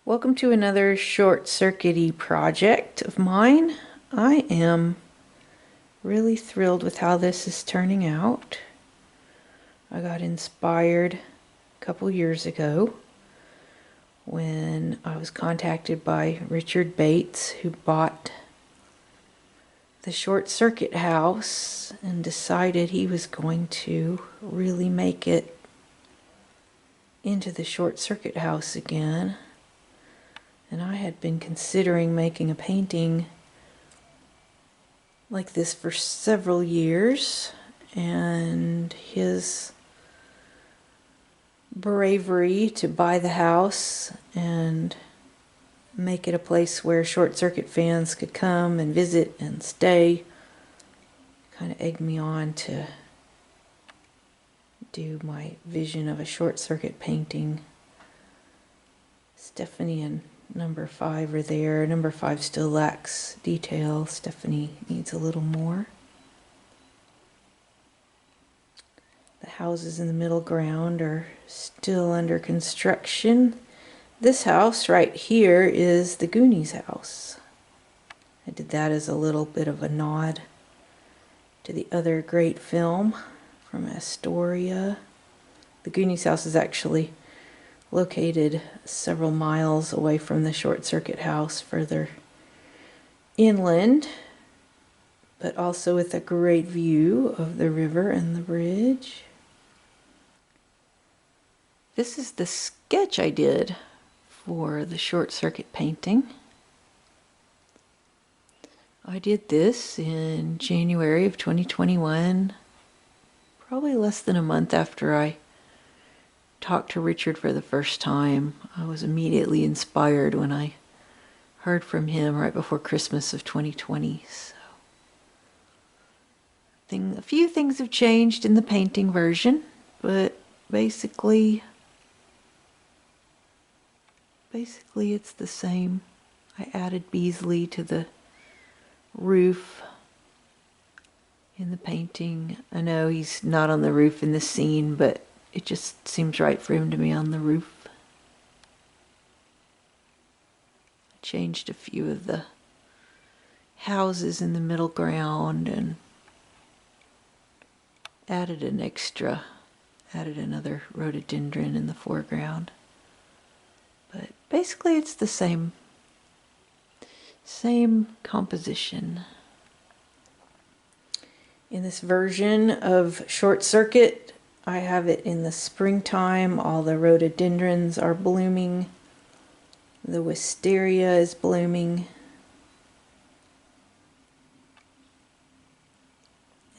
Welcome to another short-circuity project of mine. I am really thrilled with how this is turning out. I got inspired a couple years ago when I was contacted by Richard Bates, who bought the Short Circuit house and decided he was going to really make it into the Short Circuit house again. And I had been considering making a painting like this for several years, and his bravery to buy the house and make it a place where Short Circuit fans could come and visit and stay kind of egged me on to do my vision of a Short Circuit painting. Stephanie and number 5 are there. Number 5 still lacks detail. Stephanie needs a little more. The houses in the middle ground are still under construction. This house right here is the Goonies house. I did that as a little bit of a nod to the other great film from Astoria. The Goonies house is actually located several miles away from the Short Circuit house, further inland, but also with a great view of the river and the bridge. This is the sketch I did for the Short Circuit painting. I did this in January of 2021, probably less than a month after I talked to Richard for the first time. I was immediately inspired when I heard from him right before Christmas of 2020. So, a few things have changed in the painting version, but basically it's the same. I added Beasley to the roof in the painting. I know he's not on the roof in this scene, but it just seems right for him to be on the roof. I changed a few of the houses in the middle ground and added another rhododendron in the foreground. But basically it's the same composition. In this version of Short Circuit, I have it in the springtime. All the rhododendrons are blooming. The wisteria is blooming.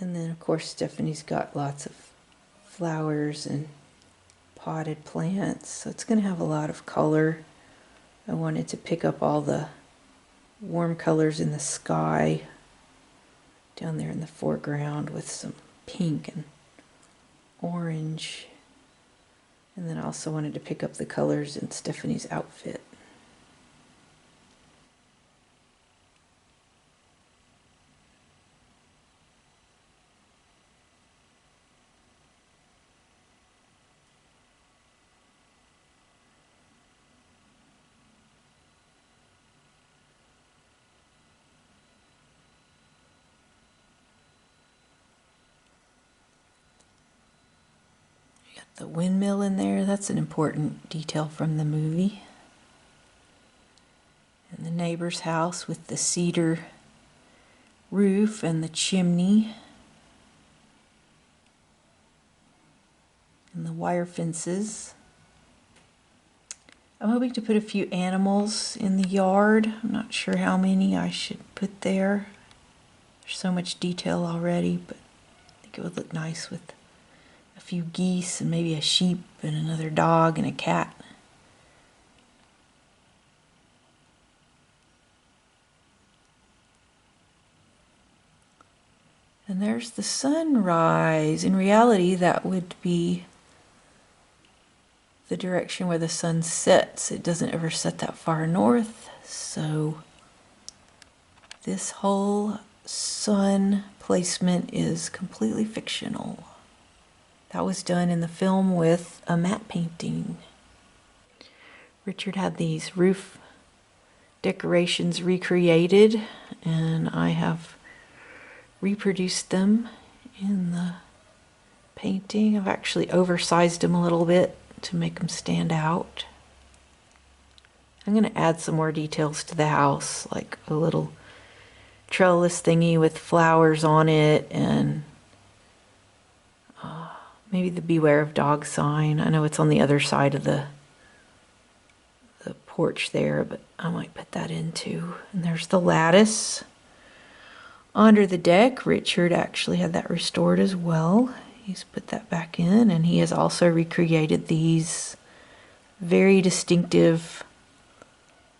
And then, of course, Stephanie's got lots of flowers and potted plants. So it's going to have a lot of color. I wanted to pick up all the warm colors in the sky down there in the foreground with some pink and orange, and then I also wanted to pick up the colors in Stephanie's outfit. The windmill in there, that's an important detail from the movie. And the neighbor's house with the cedar roof and the chimney. And the wire fences. I'm hoping to put a few animals in the yard. I'm not sure how many I should put there. There's so much detail already, but I think it would look nice with a few geese and maybe a sheep and another dog and a cat. And there's the sunrise. In reality, that would be the direction where the sun sets. It doesn't ever set that far north, so this whole sun placement is completely fictional. That was done in the film with a matte painting. Richard had these roof decorations recreated, and I have reproduced them in the painting. I've actually oversized them a little bit to make them stand out. I'm going to add some more details to the house, like a little trellis thingy with flowers on it, and maybe the beware of dog sign. I know it's on the other side of the porch there, but I might put that in too. And there's the lattice under the deck. Richard actually had that restored as well. He's put that back in, and he has also recreated these very distinctive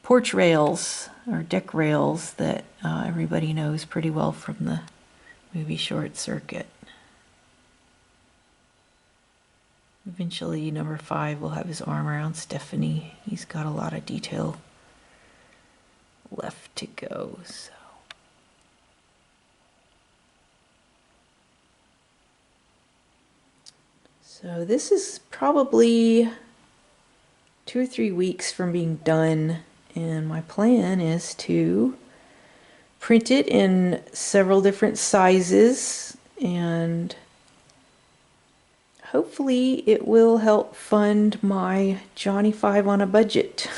porch rails or deck rails that everybody knows pretty well from the movie Short Circuit. Eventually, number 5 will have his arm around Stephanie. He's got a lot of detail left to go. So this is probably 2 or 3 weeks from being done, and my plan is to print it in several different sizes, and hopefully it will help fund my Johnny 5 on a budget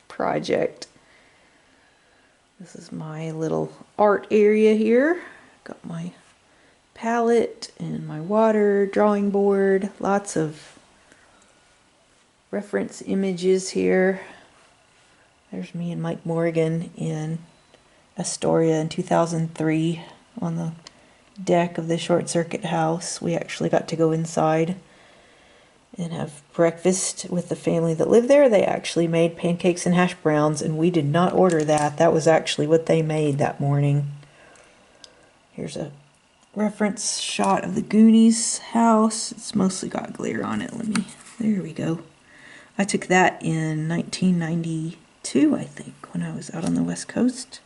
project. This is my little art area here. Got my palette and my water drawing board. Lots of reference images here. There's me and Mike Morgan in Astoria in 2003 on the deck of the Short Circuit house. We actually got to go inside and have breakfast with the family that lived there. They actually made pancakes and hash browns, and we did not order that. That was actually what they made that morning. Here's a reference shot of the Goonies house. It's mostly got glare on it. There we go. I took that in 1992, I think, when I was out on the West Coast.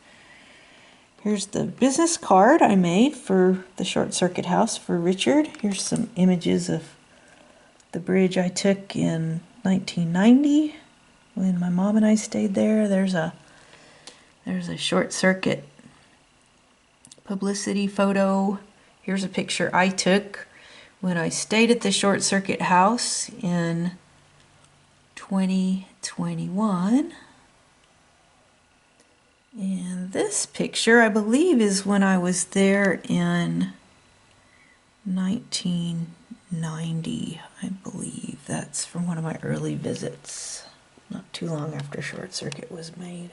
Here's the business card I made for the Short Circuit house for Richard. Here's some images of the bridge I took in 1990 when my mom and I stayed there. There's a Short Circuit publicity photo. Here's a picture I took when I stayed at the Short Circuit house in 2021. And this picture, I believe, is when I was there in 1990. I believe that's from one of my early visits, not too long after Short Circuit was made.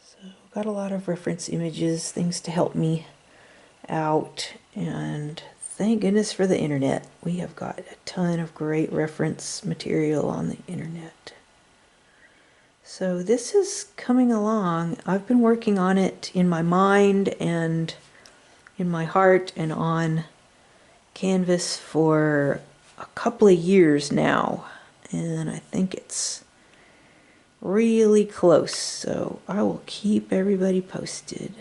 So got a lot of reference images, things to help me out, and thank goodness for the internet. We have got a ton of great reference material on the internet. So this is coming along. I've been working on it in my mind and in my heart and on canvas for a couple of years now, and I think it's really close, so I will keep everybody posted.